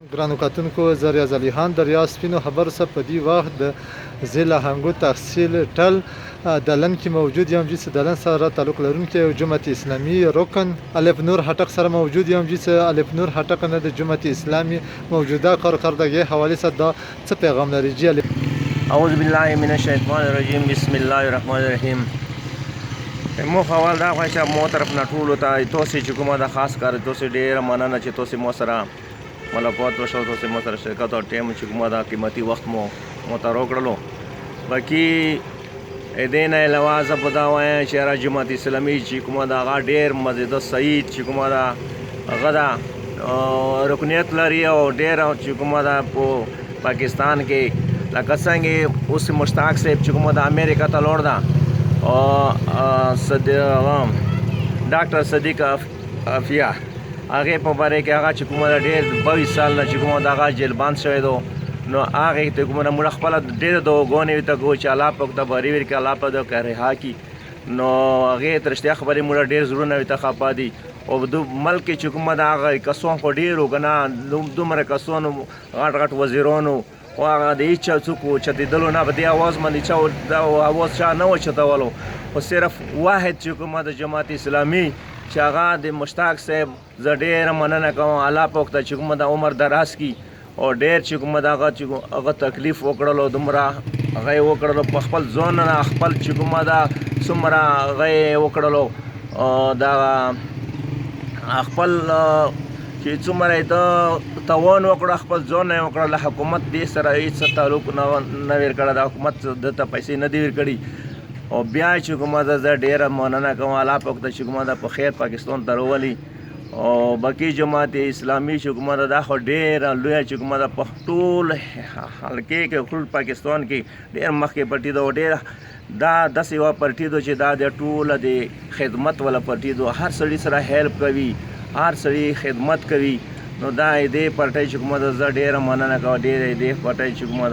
ګرانو کتونکو زه ریاض علي خان د ریاض سپینو خبرو څخه په دې وخت د ضلع هنګو تحصیل ټل دالن کې موجود یم چې دالن سره تعلق لرونکی جمعیت اسلامي رکن الف نور هټک سره موجود یم چې الف نور هټک نه د جمعیت اسلامي موجوده کارکردګۍ حواله سره دا څه پیغام لري جی اعوذ بالله من الشیطان الرجیم بسم الله الرحمن الرحیم مو حوال دا خو چې مو طرف نه ټول ته توسي چې کومه د خاص کار توسي ډیر مننه چې توسي مو سره ملاقات وشو توسي مو سره شرکت او ټیم چې کومه دا قیمتي وخت مو تر وکړلو باقي دین علاوه زه په دا وایم چې را جماعت اسلامي چې کومه دا غا ډیر مزیدار سعید چې کومه دا غدا رکنیت لري او ډیر چې کومه دا په پاکستان کې لکه څنګه اوس مشتاق صاحب چې کومه د امریکا ته لوړ ده او ډاکټر صدیق عافیه هغه په باره کې هغه چې کومه ډېر 22 سال نه چې کومه دغه جیل بند شوی دو نو هغه ته کومه موږ خپل ډېر د غونې ته کو چې الله پاک د بری ور کې الله پاک د رها کی نو هغه ترشتیا خبرې موږ ډېر زړونه وي ته خپا دي او د ملک چې کومه دغه کسون خو ډېر وګنا دومره کسون غټ وزیرانو او هغه د هیڅ څوک چتېدلو نه په دې اواز باندې چا دا اواز چا نه و چتولو خو صرف واحد چې کومه د جماعت اسلامي چې هغه د مشتاق صاحب زه ډېره مننه کوم الله پاک ته چې کومه د عمر دراز کي او ډېر چې کومه دغه چې هغه تکلیف وکړلو دومره هغه یې وکړلو په خپل ځان نه خپل چې کومه دا څومره هغه یې وکړلو دا خپل چې څومره د توان وکړه خپل ځان یې وکړه له حکومت دې سره هېڅ تعلق نه ویر کړی د حکومت دته پیسې نه دي ور کړي او بیا چې کومه ده زه ډېره مننه کوم الله پاک ته چې کومه ده په خیر پاکستان ته راولي او باقي جماعت اسلامي چې کومه ده دا خو ډېره لویه چې کومه ده په ټول حلقې کې ټول پاکستان کې ډېر مخکې پټي ده او ډېر دا داسې یوه پټي ده چې دا د ټوله د خدمت والا پټي ده هر سړي سره هیلپ کوي هر سړي خدمت کوي نو دا دې پټۍ چې کومه ده زه ډېره مننه کوم ډېره دې پټۍ چې کومه ده